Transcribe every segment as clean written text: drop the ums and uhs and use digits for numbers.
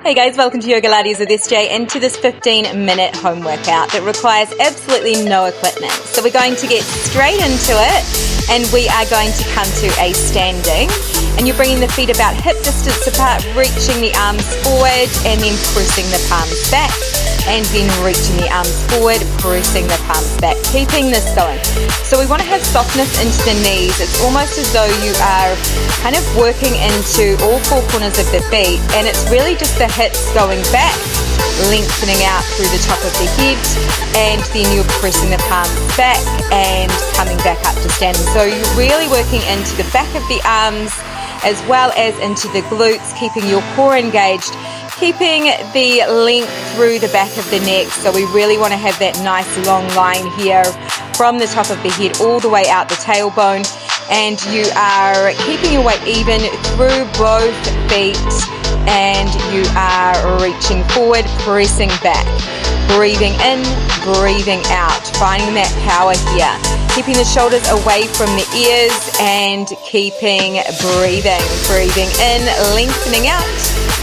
Hey guys, welcome to Yoga Lattes with SJ and to this 15-minute home workout that requires absolutely no equipment. So we're going to get straight into it and we are going to come to a standing, and you're bringing the feet about hip distance apart, reaching the arms forward and then pressing the palms back, and then reaching the arms forward, pressing the palms back, keeping this going. So we want to have softness into the knees. It's almost as though you are kind of working into all four corners of the feet, and it's really just the hips going back, lengthening out through the top of the head, and then you're pressing the palms back and coming back up to standing. So you're really working into the back of the arms as well as into the glutes, keeping your core engaged, keeping the length through the back of the neck. So we really want to have that nice long line here from the top of the head all the way out the tailbone, and you are keeping your weight even through both feet, and you are reaching forward, pressing back, breathing in, breathing out, finding that power here, keeping the shoulders away from the ears and keeping breathing in, lengthening out,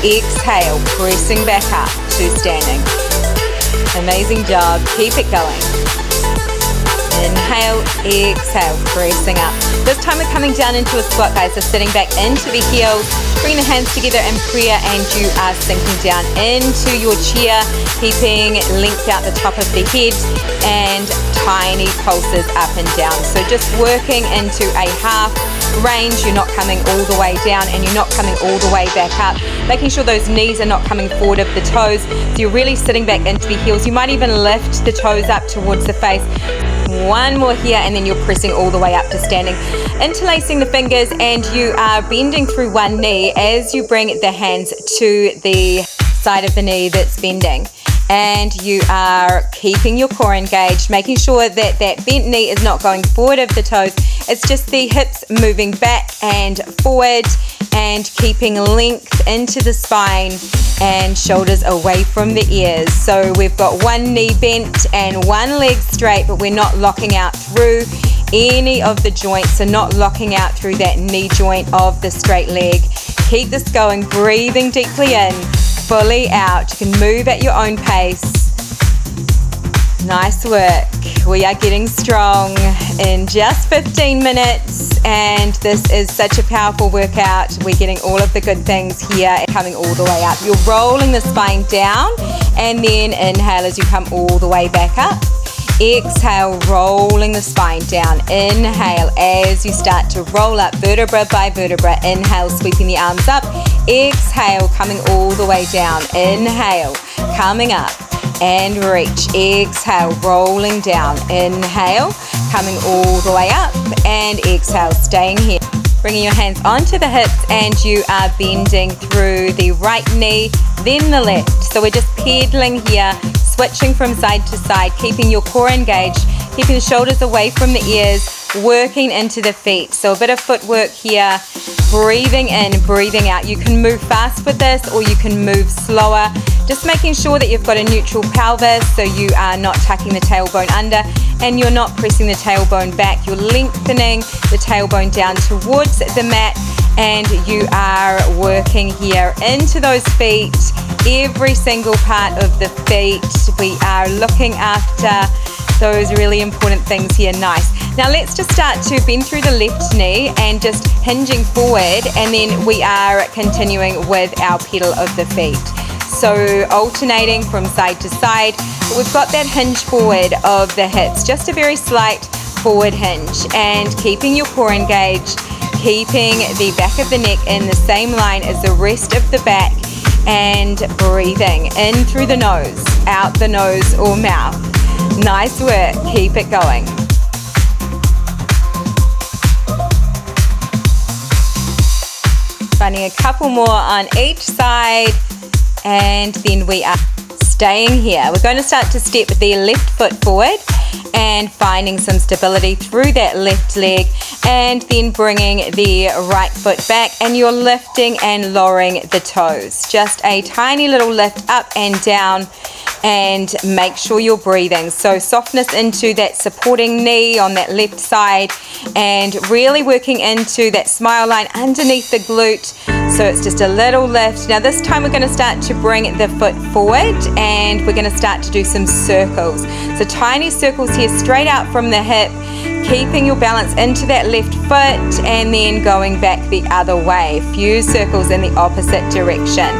exhale, pressing back up to standing. Amazing job, keep it going. Inhale, exhale, pressing up. This time we're coming down into a squat, guys. So sitting back into the heels, bring the hands together in prayer, and you are sinking down into your chair, keeping length out the top of the head and tiny pulses up and down. So just working into a half range. You're not coming all the way down and you're not coming all the way back up, making sure those knees are not coming forward of the toes. So you're really sitting back into the heels. You might even lift the toes up towards the face. One more here, and then you're pressing all the way up to standing, interlacing the fingers, and you are bending through one knee as you bring the hands to the side of the knee that's bending, and you are keeping your core engaged, making sure that that bent knee is not going forward of the toes. It's just the hips moving back and forward, and keeping length into the spine and shoulders away from the ears. So we've got one knee bent and one leg straight, but we're not locking out through any of the joints, so not locking out through that knee joint of the straight leg. Keep this going, breathing deeply in, fully out. You can move at your own pace. Nice work. We are getting strong in just 15 minutes, and this is such a powerful workout. We're getting all of the good things here, coming all the way up. You're rolling the spine down, and then inhale as you come all the way back up. Exhale, rolling the spine down. Inhale as you start to roll up vertebra by vertebra. Inhale, sweeping the arms up. Exhale, coming all the way down. Inhale, coming up and reach. Exhale, rolling down. Inhale, coming all the way up, and exhale, staying here. Bringing your hands onto the hips, and you are bending through the right knee, then the left. So we're just pedaling here, switching from side to side, keeping your core engaged, keeping the shoulders away from the ears, working into the feet. So a bit of footwork here, breathing in, breathing out. You can move fast with this or you can move slower, just making sure that you've got a neutral pelvis, so you are not tucking the tailbone under and you're not pressing the tailbone back. You're lengthening the tailbone down towards the mat, and you are working here into those feet, every single part of the feet. We are looking after those really important things here. Nice. Now let's just start to bend through the left knee and just hinging forward, and then we are continuing with our pedal of the feet. So alternating from side to side, but we've got that hinge forward of the hips, just a very slight forward hinge, and keeping your core engaged, keeping the back of the neck in the same line as the rest of the back, and breathing in through the nose, out the nose or mouth. Nice work, keep it going. Finding a couple more on each side, and then we are staying here. We're going to start to step the left foot forward and finding some stability through that left leg, and then bringing the right foot back, and you're lifting and lowering the toes. Just a tiny little lift up and down, and make sure you're breathing. So softness into that supporting knee on that left side, and really working into that smile line underneath the glute, So it's just a little lift. Now this time we're going to start to bring the foot forward and we're going to start to do some circles. So tiny circles here straight out from the hip, keeping your balance into that left foot and then going back the other way. A few circles in the opposite direction.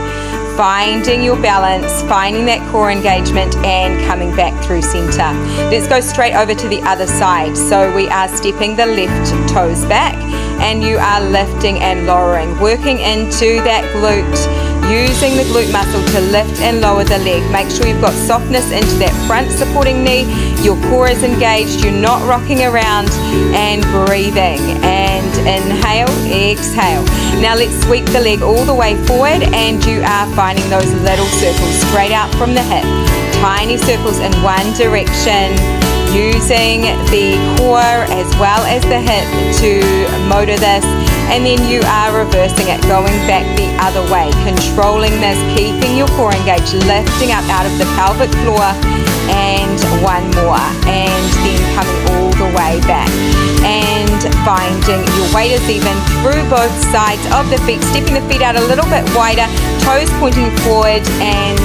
Finding your balance, finding that core engagement and coming back through center. Let's go straight over to the other side. So we are stepping the left toes back and you are lifting and lowering, working into that glute, using the glute muscle to lift and lower the leg. Make sure you've got softness into that front supporting knee, your core is engaged, you're not rocking around, and breathing. And inhale, exhale. Now let's sweep the leg all the way forward and you are finding those little circles straight out from the hip. Tiny circles in one direction, using the core as well as the hip to motor this, and then you are reversing it, going back the other way, controlling this, keeping your core engaged, lifting up out of the pelvic floor, and one more, and then coming all the way back and finding your weight is even through both sides of the feet, stepping the feet out a little bit wider, toes pointing forward and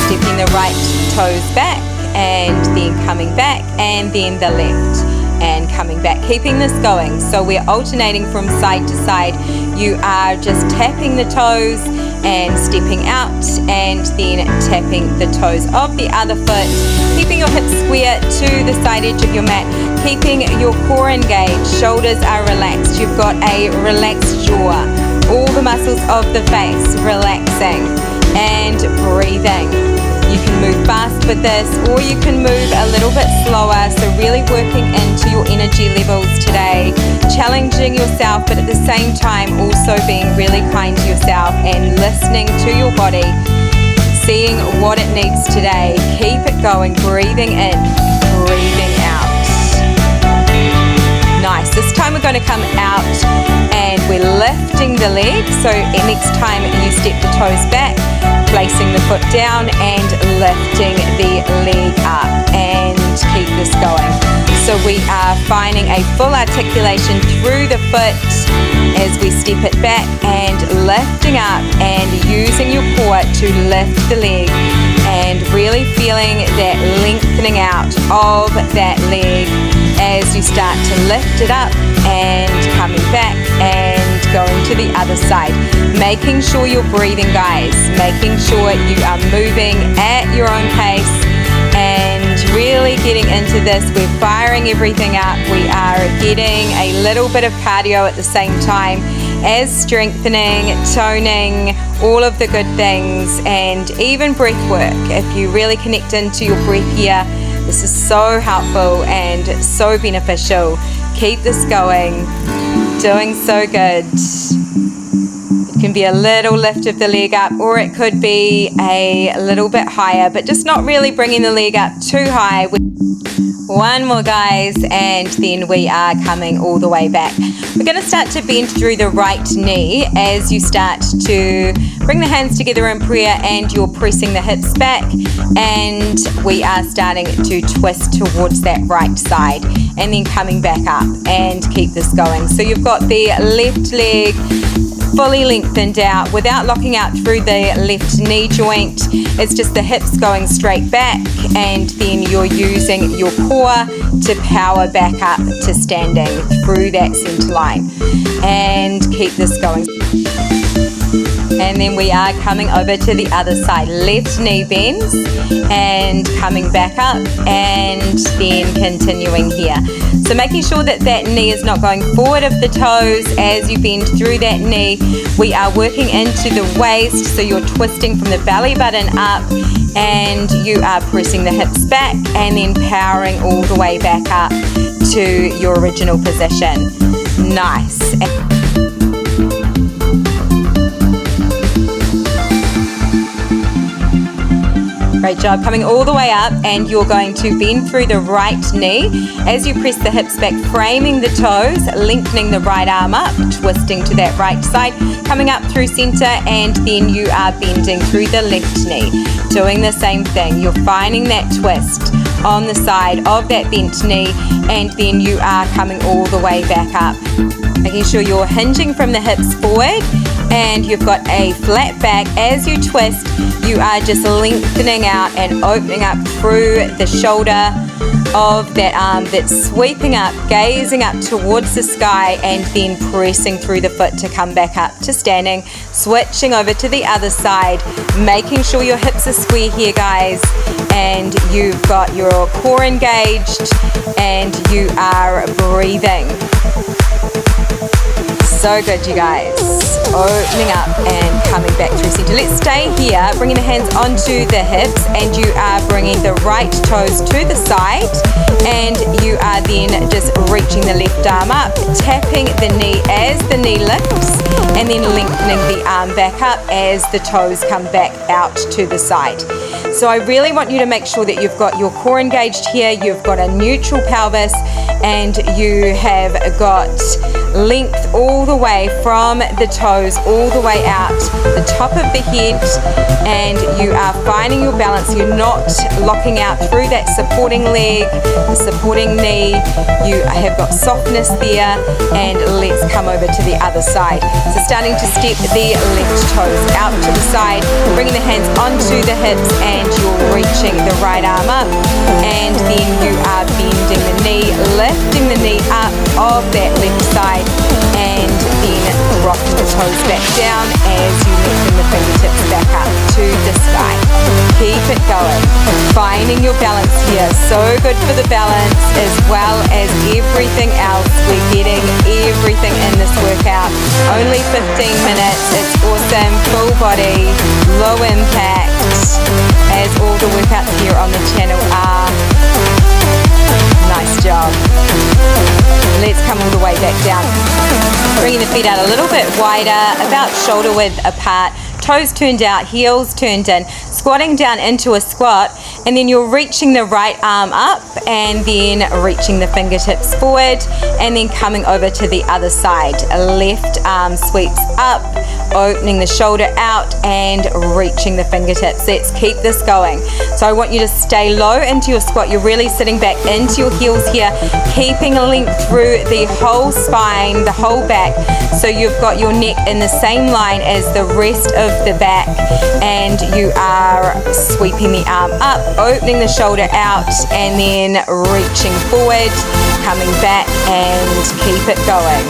stepping the right toes back and then coming back and then the left and coming back, keeping this going. So we're alternating from side to side. You are just tapping the toes and stepping out and then tapping the toes of the other foot, keeping your hips square to the side edge of your mat, keeping your core engaged, shoulders are relaxed, you've got a relaxed jaw, all the muscles of the face relaxing and breathing. You can move fast with this or you can move a little bit slower, so really working into your energy levels today, challenging yourself but at the same time also being really kind to yourself and listening to your body, seeing what it needs today. Keep it going, breathing in, breathing out. Nice. This time we're going to come out and we're lifting the leg. So next time you step the toes back, placing the foot down and lifting the leg up, and keep this going. So we are finding a full articulation through the foot as we step it back and lifting up and using your core to lift the leg and really feeling that lengthening out of that leg as you start to lift it up and coming back and going to the other side. Making sure you're breathing, guys. Making sure you are moving at your own pace and really getting into this. We're firing everything up. We are getting a little bit of cardio at the same time as strengthening, toning, all of the good things, and even breath work. If you really connect into your breath here, this is so helpful and so beneficial. Keep this going, doing so good. It can be a little lift of the leg up or it could be a little bit higher, but just not really bringing the leg up too high. One more, guys, and then we are coming all the way back. We're going to start to bend through the right knee as you start to bring the hands together in prayer and you're pressing the hips back, and we are starting to twist towards that right side and then coming back up and keep this going. So you've got the left leg fully lengthened out without locking out through the left knee joint. It's just the hips going straight back, and then you're using your core to power back up to standing through that center line and keep this going. And then we are coming over to the other side. Left knee bends and coming back up and then continuing here. So making sure that that knee is not going forward of the toes as you bend through that knee. We are working into the waist, so you're twisting from the belly button up and you are pressing the hips back and then powering all the way back up to your original position. Nice. Great job. Coming all the way up, and you're going to bend through the right knee as you press the hips back, framing the toes, lengthening the right arm up, twisting to that right side, coming up through center, and then you are bending through the left knee. Doing the same thing. You're finding that twist on the side of that bent knee, and then you are coming all the way back up. Making sure you're hinging from the hips forward and you've got a flat back. As you twist, you are just lengthening out and opening up through the shoulder of that arm that's sweeping up, gazing up towards the sky, and then pressing through the foot to come back up to standing. Switching over to the other side, making sure your hips are square here, guys, and you've got your core engaged and you are breathing. So good, you guys. Opening up and coming back through center. Let's stay here, bringing the hands onto the hips, and you are bringing the right toes to the side, and you are then just reaching the left arm up, tapping the knee as the knee lifts, and then lengthening the arm back up as the toes come back out to the side. So I really want you to make sure that you've got your core engaged here, you've got a neutral pelvis, and you have got length all the way from the toes all the way out the top of the head, and you are finding your balance. You're not locking out through that supporting leg, the supporting knee. You have got softness there, and let's come over to the other side. So starting to step the left toes out to the side, bringing the hands onto the hips, and you're reaching the right arm up, and then you are bending the knee, lifting the knee up of that left side, and then rocking the toes back down as you lengthen the fingertips back up to the sky. Keep it going, finding your balance here. So good for the balance as well as everything else. We're getting everything in this workout. Only 15 minutes. It's awesome, full body, low impact, as all the workouts here on the channel are. Nice job. Let's come all the way back down. Bringing the feet out a little bit wider, about shoulder width apart. Toes turned out, heels turned in. Squatting down into a squat, and then you're reaching the right arm up and then reaching the fingertips forward, and then coming over to the other side. Left arm sweeps up, opening the shoulder out and reaching the fingertips. Let's keep this going. So I want you to stay low into your squat. You're really sitting back into your heels here, keeping length through the whole spine, the whole back. So you've got your neck in the same line as the rest of the back, and you are sweeping the arm up, opening the shoulder out, and then reaching forward, coming back, and keep it going.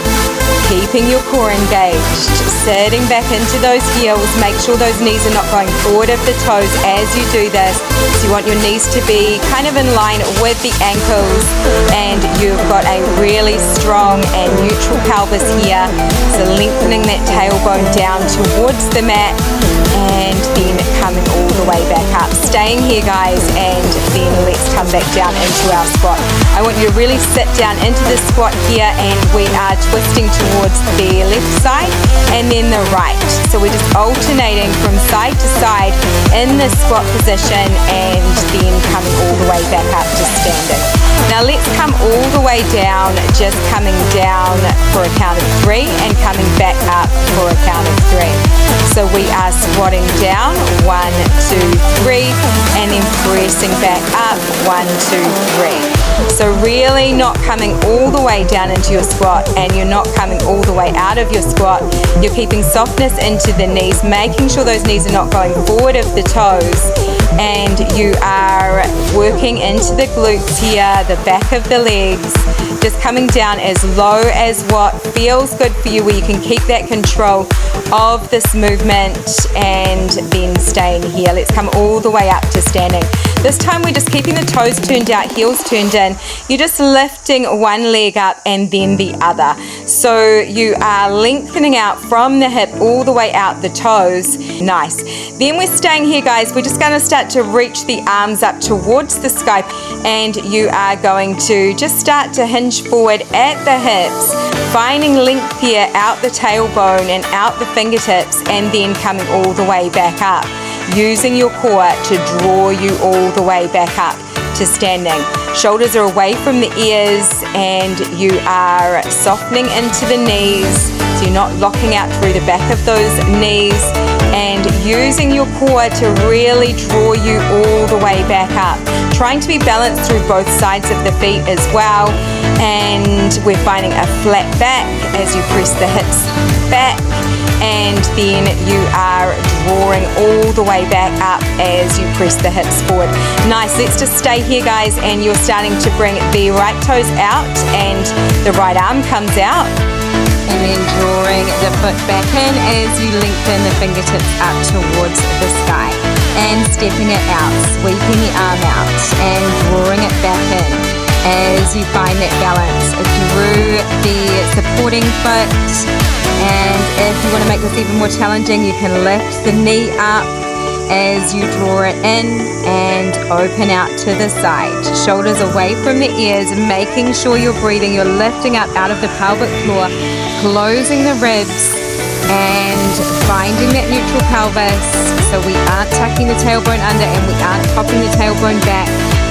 Keeping your core engaged, sitting back into those heels. Make sure those knees are not going forward of the toes as you do this. So you want your knees to be kind of in line with the ankles, and you've got a really strong and neutral pelvis here. So lengthening that tailbone down towards the mat, and then coming all the way back up. Staying here, guys, and then let's come back down into our squat. I want you to really sit down into the squat here, and we are twisting towards the left side and then the right. So we're just alternating from side to side in the squat position, and then coming all the way back up to standing. Now let's come all the way down, just coming down for a count of 3 and coming back up for a count of 3. So we are squatting down, 1, 2, 3, and then pressing back up, 1, 2, 3. So really not coming all the way down into your squat, and you're not coming all the way out of your squat. You're keeping softness into the knees, making sure those knees are not going forward of the toes, and you are working into the glutes here, the back of the legs, just coming down as low as what feels good for you, where you can keep that control of this movement, and then staying here. Let's come all the way up to standing. This time we're just keeping the toes turned out, heels turned in. You're just lifting one leg up and then the other. So you are lengthening out from the hip all the way out the toes. Nice. Then we're staying here, guys. We're just going to start to reach the arms up towards the sky, and you are going to just start to hinge forward at the hips, finding length here out the tailbone and out the fingertips, and then coming all the way back up, using your core to draw you all the way back up to standing. Shoulders are away from the ears, and you are softening into the knees, so you're not locking out through the back of those knees, and using your core to really draw you all the way back up. Trying to be balanced through both sides of the feet as well, and we're finding a flat back as you press the hips back, and then you are drawing all the way back up as you press the hips forward. Nice, let's just stay here guys, and you're starting to bring the right toes out and the right arm comes out. And then drawing the foot back in as you lengthen the fingertips up towards the sky. And stepping it out, sweeping the arm out and drawing it back in as you find that balance through the supporting foot. And if you want to make this even more challenging, you can lift the knee up as you draw it in and open out to the side. Shoulders away from the ears, making sure you're breathing. You're lifting up out of the pelvic floor, closing the ribs and finding that neutral pelvis. So we aren't tucking the tailbone under and we aren't popping the tailbone back.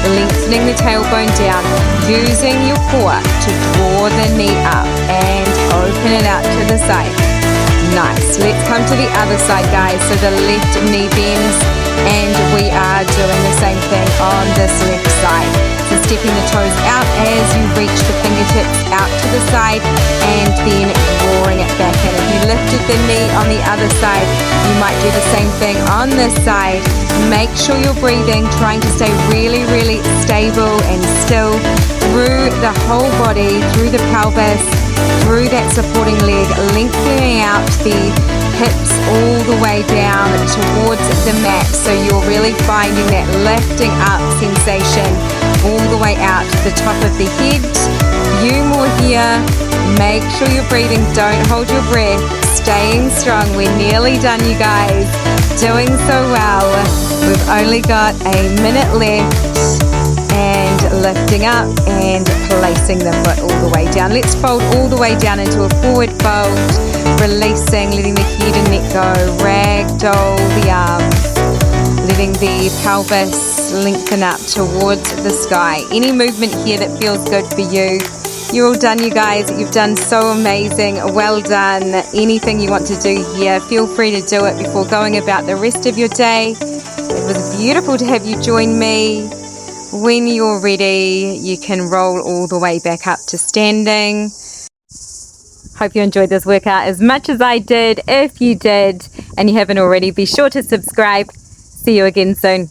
Lengthening the tailbone down, using your core to draw the knee up and open it out to the side. Nice. Let's come to the other side guys. So the left knee bends and we are doing the same thing on this left side. So stepping the toes out as you reach the fingertips out to the side and then drawing it back in. If you lifted the knee on the other side, you might do the same thing on this side. Make sure you're breathing, trying to stay really, really stable and still through the whole body, through the pelvis, through that supporting leg, lengthening out the hips all the way down towards the mat. So you're really finding that lifting up sensation all the way out to the top of the head. Few more here. Make sure you're breathing. Don't hold your breath. Staying strong. We're nearly done, you guys. Doing so well. We've only got a minute left. And lifting up and placing the foot all the way down. Let's fold all the way down into a forward fold. Releasing, letting the head and neck go. Ragdoll the arms. Letting the pelvis lengthen up towards the sky. Any movement here that feels good for you. You're all done, you guys. You've done so amazing. Well done. Anything you want to do here, feel free to do it before going about the rest of your day. It was beautiful to have you join me. When you're ready, you can roll all the way back up to standing. Hope you enjoyed this workout as much as I did. If you did and you haven't already, be sure to subscribe. See you again soon.